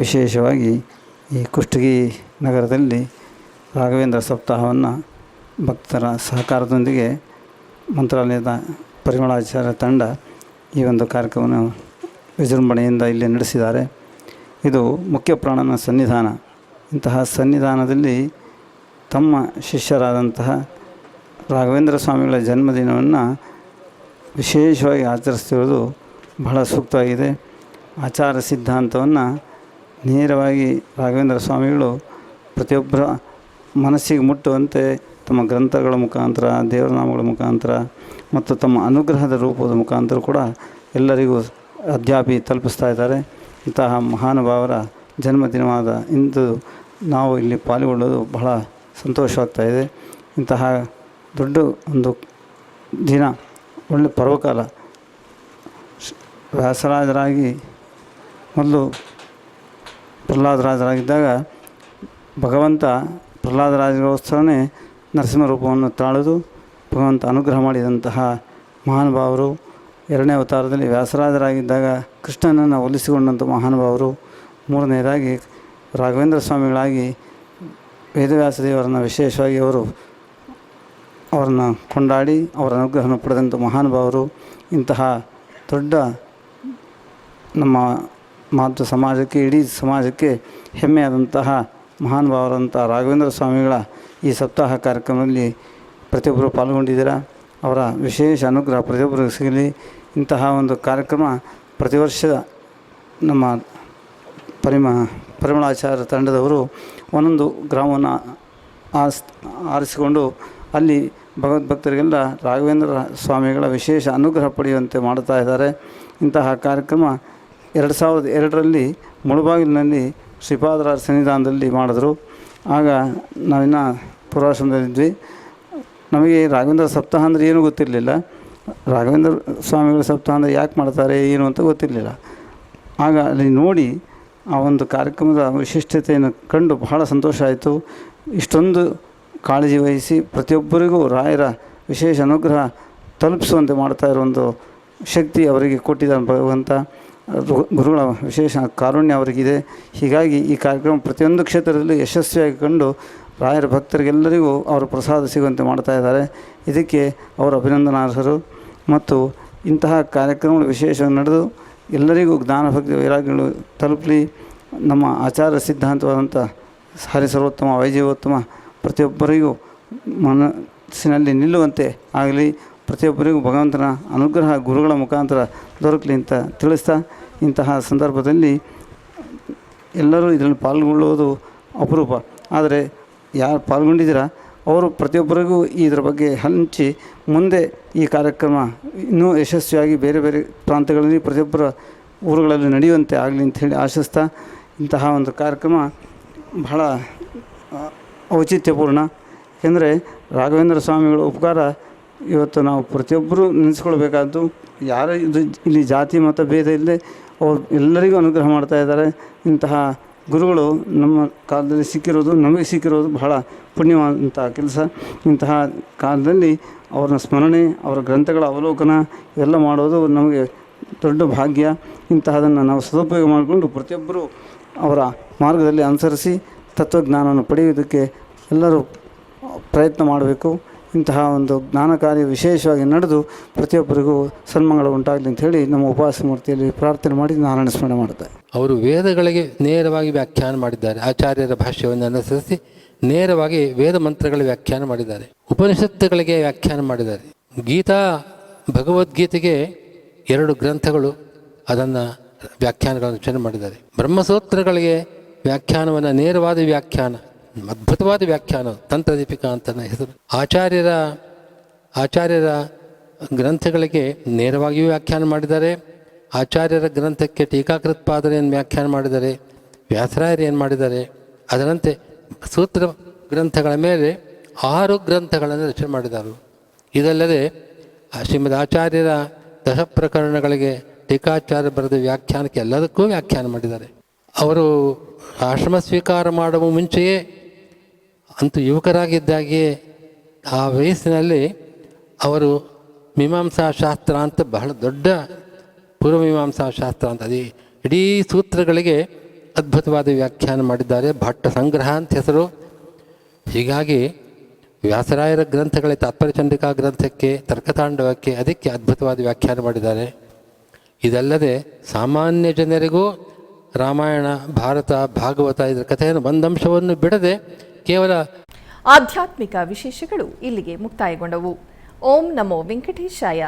ವಿಶೇಷವಾಗಿ ಈ ಕುಷ್ಟಗಿ ನಗರದಲ್ಲಿ ರಾಘವೇಂದ್ರ ಸಪ್ತಾಹವನ್ನು ಭಕ್ತರ ಸಹಕಾರದೊಂದಿಗೆ ಮಂತ್ರಾಲಯದ ಪರಿಮಳಾಚಾರ್ಯ ತಂಡ ಈ ಒಂದು ಕಾರ್ಯಕ್ರಮವನ್ನು ವಿಜೃಂಭಣೆಯಿಂದ ಇಲ್ಲಿ ನಡೆಸಿದ್ದಾರೆ. ಇದು ಮುಖ್ಯ ಪ್ರಾಣನ ಸನ್ನಿಧಾನ. ಇಂತಹ ಸನ್ನಿಧಾನದಲ್ಲಿ ತಮ್ಮ ಶಿಷ್ಯರಾದಂತಹ ರಾಘವೇಂದ್ರ ಸ್ವಾಮಿಗಳ ಜನ್ಮದಿನವನ್ನು ವಿಶೇಷವಾಗಿ ಆಚರಿಸ್ತಿರೋದು ಬಹಳ ಸೂಕ್ತವಾಗಿದೆ. ಆಚಾರ ಸಿದ್ಧಾಂತವನ್ನು ನೇರವಾಗಿ ರಾಘವೇಂದ್ರ ಸ್ವಾಮಿಗಳು ಪ್ರತಿಯೊಬ್ಬರ ಮನಸ್ಸಿಗೆ ಮುಟ್ಟುವಂತೆ ತಮ್ಮ ಗ್ರಂಥಗಳ ಮುಖಾಂತರ, ದೇವರ ನಾಮಗಳ ಮುಖಾಂತರ ಮತ್ತು ತಮ್ಮ ಅನುಗ್ರಹದ ರೂಪದ ಮುಖಾಂತರ ಕೂಡ ಎಲ್ಲರಿಗೂ ಅಧ್ಯಾಪಿ ತಲುಪಿಸ್ತಾ ಇದ್ದಾರೆ. ಇಂತಹ ಮಹಾನುಭಾವರ ಜನ್ಮದಿನವಾದ ಇಂದು ನಾವು ಇಲ್ಲಿ ಪಾಲ್ಗೊಳ್ಳೋದು ಬಹಳ ಸಂತೋಷವಾಗ್ತಾಯಿದೆ. ಇಂತಹ ದೊಡ್ಡ ಒಂದು ದಿನ, ಒಳ್ಳೆ ಪರ್ವಕಾಲ. ವ್ಯಾಸರಾಜರಾಗಿ ಮೊದಲು ಪ್ರಹ್ಲಾದರಾಜರಾಗಿದ್ದಾಗ ಭಗವಂತ ಪ್ರಹ್ಲಾದರಾಜಗೋಸ್ಕರನೇ ನರಸಿಂಹ ರೂಪವನ್ನು ತಾಳಲು ಭಗವಂತ ಅನುಗ್ರಹ ಮಾಡಿದಂತಹ ಮಹಾನುಭಾವರು. ಎರಡನೇ ಅವತಾರದಲ್ಲಿ ವ್ಯಾಸರಾಜರಾಗಿದ್ದಾಗ ಕೃಷ್ಣನನ್ನು ಒಲಿಸಿಕೊಂಡಂಥ ಮಹಾನುಭಾವರು. ಮೂರನೆಯದಾಗಿ ರಾಘವೇಂದ್ರ ಸ್ವಾಮಿಗಳಾಗಿ ವೇದವ್ಯಾಸ ದೇವರನ್ನು ವಿಶೇಷವಾಗಿ ಅವರನ್ನು ಕೊಂಡಾಡಿ ಅವರ ಅನುಗ್ರಹವನ್ನು ಪಡೆದಂಥ ಮಹಾನುಭಾವರು. ಇಂತಹ ದೊಡ್ಡ ನಮ್ಮ ಮಾತೃ ಸಮಾಜಕ್ಕೆ, ಇಡೀ ಸಮಾಜಕ್ಕೆ ಹೆಮ್ಮೆಯಾದಂತಹ ಮಹಾನುಭಾವರಂಥ ರಾಘವೇಂದ್ರ ಸ್ವಾಮಿಗಳ ಈ ಸಪ್ತಾಹ ಕಾರ್ಯಕ್ರಮದಲ್ಲಿ ಪ್ರತಿಯೊಬ್ಬರು ಪಾಲ್ಗೊಂಡಿದ್ದೀರಾ. ಅವರ ವಿಶೇಷ ಅನುಗ್ರಹ ಪ್ರತಿಯೊಬ್ಬರಿಗೂ ಸಿಗಲಿ. ಇಂತಹ ಒಂದು ಕಾರ್ಯಕ್ರಮ ಪ್ರತಿ ವರ್ಷ ನಮ್ಮ ಪರಿಮಳಾಚಾರ್ಯ ತಂಡದವರು ಒಂದೊಂದು ಗ್ರಾಮವನ್ನು ಆರಿಸಿಕೊಂಡು ಅಲ್ಲಿ ಭಗವದ್ಭಕ್ತರಿಗೆಲ್ಲ ರಾಘವೇಂದ್ರ ಸ್ವಾಮಿಗಳ ವಿಶೇಷ ಅನುಗ್ರಹ ಪಡೆಯುವಂತೆ ಮಾಡ್ತಾ ಇದ್ದಾರೆ. ಇಂತಹ ಕಾರ್ಯಕ್ರಮ 2002ರಲ್ಲಿ ಮುಳಬಾಗಿಲಿನಲ್ಲಿ ಶ್ರೀಪಾದರಾಜ ಸನ್ನಿಧಾನದಲ್ಲಿ ಮಾಡಿದ್ರು. ಆಗ ನಾವಿನ್ನು ಪೂರ್ವಾಶ್ರಮದಲ್ಲಿದ್ವಿ. ನಮಗೆ ರಾಘವೇಂದ್ರ ಸಪ್ತಾಹ ಅಂದರೆ ಏನೂ ಗೊತ್ತಿರಲಿಲ್ಲ. ರಾಘವೇಂದ್ರ ಸ್ವಾಮಿಗಳ ಸಪ್ತಾಹ ಅಂದರೆ ಯಾಕೆ ಮಾಡ್ತಾರೆ ಏನು ಅಂತ ಗೊತ್ತಿರಲಿಲ್ಲ. ಆಗ ಅಲ್ಲಿ ನೋಡಿ ಆ ಒಂದು ಕಾರ್ಯಕ್ರಮದ ವಿಶಿಷ್ಟತೆಯನ್ನು ಕಂಡು ಬಹಳ ಸಂತೋಷ ಆಯಿತು. ಇಷ್ಟೊಂದು ಕಾಳಜಿ ವಹಿಸಿ ಪ್ರತಿಯೊಬ್ಬರಿಗೂ ರಾಯರ ವಿಶೇಷ ಅನುಗ್ರಹ ತಲುಪಿಸುವಂತೆ ಮಾಡ್ತಾ ಇರೋ ಒಂದು ಶಕ್ತಿ ಅವರಿಗೆ ಕೊಟ್ಟಿದ್ದಾನೆ ಭಗವಂತ. ಗುರುಗಳ ವಿಶೇಷ ಕಾರುಣ್ಯ ಅವರಿಗಿದೆ. ಹೀಗಾಗಿ ಈ ಕಾರ್ಯಕ್ರಮ ಪ್ರತಿಯೊಂದು ಕ್ಷೇತ್ರದಲ್ಲೂ ಯಶಸ್ವಿಯಾಗಿ ಕಂಡು ರಾಯರ ಭಕ್ತರಿಗೆಲ್ಲರಿಗೂ ಅವರ ಪ್ರಸಾದ ಸಿಗುವಂತೆ ಮಾಡ್ತಾ ಇದ್ದಾರೆ. ಇದಕ್ಕೆ ಅವರು ಅಭಿನಂದನಾರ್ಹರು. ಮತ್ತು ಇಂತಹ ಕಾರ್ಯಕ್ರಮಗಳು ವಿಶೇಷವಾಗಿ ನಡೆದು ಎಲ್ಲರಿಗೂ ಜ್ಞಾನ ಭಕ್ತಿ ವೈರಾಗ್ಯಗಳು ತಲುಪಲಿ. ನಮ್ಮ ಆಚಾರ ಸಿದ್ಧಾಂತವಾದಂಥ ಹರಿಸರ್ವೋತ್ತಮ ವೈಜೀವೋತ್ತಮ ಪ್ರತಿಯೊಬ್ಬರಿಗೂ ಮನಸ್ಸಿನಲ್ಲಿ ನಿಲ್ಲುವಂತೆ ಆಗಲಿ, ಪ್ರತಿಯೊಬ್ಬರಿಗೂ ಭಗವಂತನ ಅನುಗ್ರಹ ಗುರುಗಳ ಮುಖಾಂತರ ದೊರಕಲಿ ಅಂತ ತಿಳಿಸ್ತಾ, ಇಂತಹ ಸಂದರ್ಭದಲ್ಲಿ ಎಲ್ಲರೂ ಇದರಲ್ಲಿ ಪಾಲ್ಗೊಳ್ಳುವುದು ಅಪರೂಪ. ಆದರೆ ಯಾರು ಪಾಲ್ಗೊಂಡಿದ್ದೀರಾ ಅವರು ಪ್ರತಿಯೊಬ್ಬರಿಗೂ ಇದರ ಬಗ್ಗೆ ಹಂಚಿ ಮುಂದೆ ಈ ಕಾರ್ಯಕ್ರಮ ಇನ್ನೂ ಯಶಸ್ವಿಯಾಗಿ ಬೇರೆ ಬೇರೆ ಪ್ರಾಂತ್ಯಗಳಲ್ಲಿ ಪ್ರತಿಯೊಬ್ಬರ ಊರುಗಳಲ್ಲಿ ನಡೆಯುವಂತೆ ಆಗಲಿ ಅಂಥೇಳಿ ಆಶಿಸ್ತಾ, ಇಂತಹ ಒಂದು ಕಾರ್ಯಕ್ರಮ ಬಹಳ ಔಚಿತ್ಯಪೂರ್ಣ. ಏಕೆಂದರೆ ರಾಘವೇಂದ್ರ ಸ್ವಾಮಿಗಳ ಉಪಕಾರ ಇವತ್ತು ನಾವು ಪ್ರತಿಯೊಬ್ಬರೂ ನೆನೆಸ್ಕೊಳ್ಬೇಕಾದ್ದು. ಯಾರು ಇಲ್ಲಿ ಜಾತಿ ಮತ ಭೇದ ಇಲ್ಲದೆ ಅವರು ಎಲ್ಲರಿಗೂ ಅನುಗ್ರಹ ಮಾಡ್ತಾ ಇದ್ದಾರೆ. ಇಂತಹ ಗುರುಗಳು ನಮ್ಮ ಕಾಲದಲ್ಲಿ ಸಿಕ್ಕಿರೋದು, ನಮಗೆ ಸಿಕ್ಕಿರೋದು ಬಹಳ ಪುಣ್ಯವಾದಂಥ ಕೆಲಸ. ಇಂತಹ ಕಾಲದಲ್ಲಿ ಅವರ ಸ್ಮರಣೆ, ಅವರ ಗ್ರಂಥಗಳ ಅವಲೋಕನ ಇವೆಲ್ಲ ಮಾಡೋದು ನಮಗೆ ದೊಡ್ಡ ಭಾಗ್ಯ. ಇಂತಹದನ್ನು ನಾವು ಸದುಪಯೋಗ ಮಾಡಿಕೊಂಡು ಪ್ರತಿಯೊಬ್ಬರೂ ಅವರ ಮಾರ್ಗದಲ್ಲಿ ಅನುಸರಿಸಿ ತತ್ವಜ್ಞಾನವನ್ನು ಪಡೆಯುವುದಕ್ಕೆ ಎಲ್ಲರೂ ಪ್ರಯತ್ನ ಮಾಡಬೇಕು. ಇಂತಹ ಒಂದು ಜ್ಞಾನ ಕಾರ್ಯ ವಿಶೇಷವಾಗಿ ನಡೆದು ಪ್ರತಿಯೊಬ್ಬರಿಗೂ ಸನ್ಮಂಗಳ ಉಂಟಾಗಲಿ ಅಂತ ಹೇಳಿ ನಮ್ಮ ಉಪವಾಸ ಮೂರ್ತಿಯಲ್ಲಿ ಪ್ರಾರ್ಥನೆ ಮಾಡಿ ನಾರಾಯಣ ಸ್ಮರಣೆ ಮಾಡುತ್ತೆ. ಅವರು ವೇದಗಳಿಗೆ ನೇರವಾಗಿ ವ್ಯಾಖ್ಯಾನ ಮಾಡಿದ್ದಾರೆ. ಆಚಾರ್ಯರ ಭಾಷ್ಯವನ್ನು ಅನುಸರಿಸಿ ನೇರವಾಗಿ ವೇದ ಮಂತ್ರಗಳ ವ್ಯಾಖ್ಯಾನ ಮಾಡಿದ್ದಾರೆ. ಉಪನಿಷತ್ತುಗಳಿಗೆ ವ್ಯಾಖ್ಯಾನ ಮಾಡಿದ್ದಾರೆ. ಗೀತಾ ಭಗವದ್ಗೀತೆಗೆ 2 ಗ್ರಂಥಗಳು ಅದನ್ನು ವ್ಯಾಖ್ಯಾನಗಳನ್ನು ರಚನೆ ಮಾಡಿದ್ದಾರೆ. ಬ್ರಹ್ಮಸೂತ್ರಗಳಿಗೆ ವ್ಯಾಖ್ಯಾನವನ್ನು ನೇರವಾದ ವ್ಯಾಖ್ಯಾನ, ಅದ್ಭುತವಾದ ವ್ಯಾಖ್ಯಾನ ತಂತ್ರದೀಪಿಕಾ ಅಂತ ಹೆಸರು. ಆಚಾರ್ಯರ ಗ್ರಂಥಗಳಿಗೆ ನೇರವಾಗಿಯೂ ವ್ಯಾಖ್ಯಾನ ಮಾಡಿದ್ದಾರೆ. ಆಚಾರ್ಯರ ಗ್ರಂಥಕ್ಕೆ ಟೀಕಾಕೃತ್ಪಾದರು ಏನು ವ್ಯಾಖ್ಯಾನ ಮಾಡಿದ್ದಾರೆ, ವ್ಯಾಸರಾಯರು ಏನು ಮಾಡಿದ್ದಾರೆ, ಅದರಂತೆ ಸೂತ್ರ ಗ್ರಂಥಗಳ ಮೇಲೆ 6 ಗ್ರಂಥಗಳನ್ನು ರಚನೆ ಮಾಡಿದ್ದಾರೆ. ಇದಲ್ಲದೆ ಶ್ರೀಮದ್ ಆಚಾರ್ಯರ ದಶಪ್ರಕರಣಗಳಿಗೆ ಟೀಕಾಚಾರ್ಯ ಬರೆದ ವ್ಯಾಖ್ಯಾನಕ್ಕೆ ಎಲ್ಲದಕ್ಕೂ ವ್ಯಾಖ್ಯಾನ ಮಾಡಿದ್ದಾರೆ. ಅವರು ಆಶ್ರಮ ಸ್ವೀಕಾರ ಮಾಡುವ ಮುಂಚೆಯೇ, ಅಂತೂ ಯುವಕರಾಗಿದ್ದಾಗೆ ಆ ವಯಸ್ಸಿನಲ್ಲಿ ಅವರು ಮೀಮಾಂಸಾ ಶಾಸ್ತ್ರ ಅಂತ ಬಹಳ ದೊಡ್ಡ ಪೂರ್ವಮೀಮಾಂಸಾ ಶಾಸ್ತ್ರ ಅಂತ ಅದೇ ಇಡೀ ಸೂತ್ರಗಳಿಗೆ ಅದ್ಭುತವಾದ ವ್ಯಾಖ್ಯಾನ ಮಾಡಿದ್ದಾರೆ. ಭಟ್ಟ ಸಂಗ್ರಹ ಅಂತ ಹೆಸರು. ಹೀಗಾಗಿ ವ್ಯಾಸರಾಯರ ಗ್ರಂಥಗಳೇ ತಾತ್ಪರ್ಯಚಂಡಿಕಾ ಗ್ರಂಥಕ್ಕೆ, ತರ್ಕತಾಂಡವಕ್ಕೆ, ಅದಕ್ಕೆ ಅದ್ಭುತವಾದ ವ್ಯಾಖ್ಯಾನ ಮಾಡಿದ್ದಾರೆ. ಇದಲ್ಲದೆ ಸಾಮಾನ್ಯ ಜನರಿಗೂ ರಾಮಾಯಣ, ಭಾರತ, ಭಾಗವತ ಇದರ ಕಥೆಯನ್ನು ಒಂದಂಶವನ್ನು ಬಿಡದೆ ಕೇವಲ ಆಧ್ಯಾತ್ಮಿಕ ವಿಶೇಷಗಳು ಇಲ್ಲಿಗೆ ಮುಕ್ತಾಯಗೊಂಡವು. ಓಂ ನಮೋ ವೆಂಕಟೇಶಾಯ.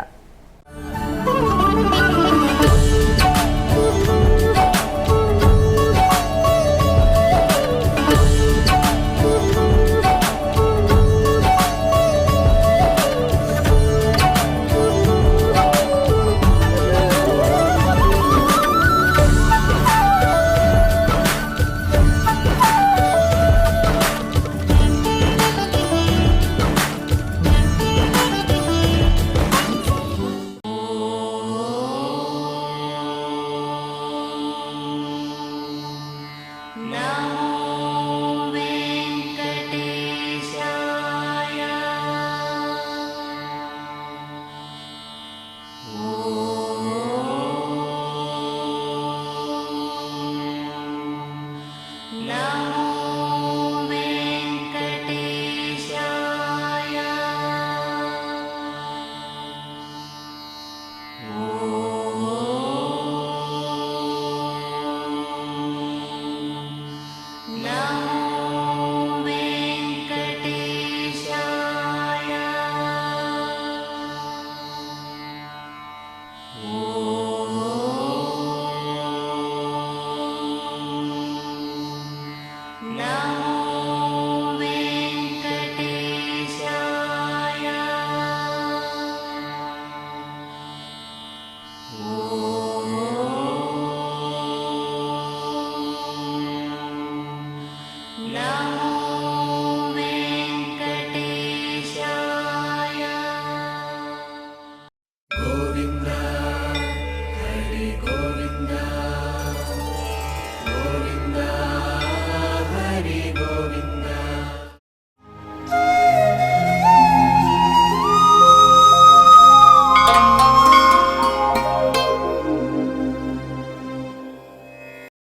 Now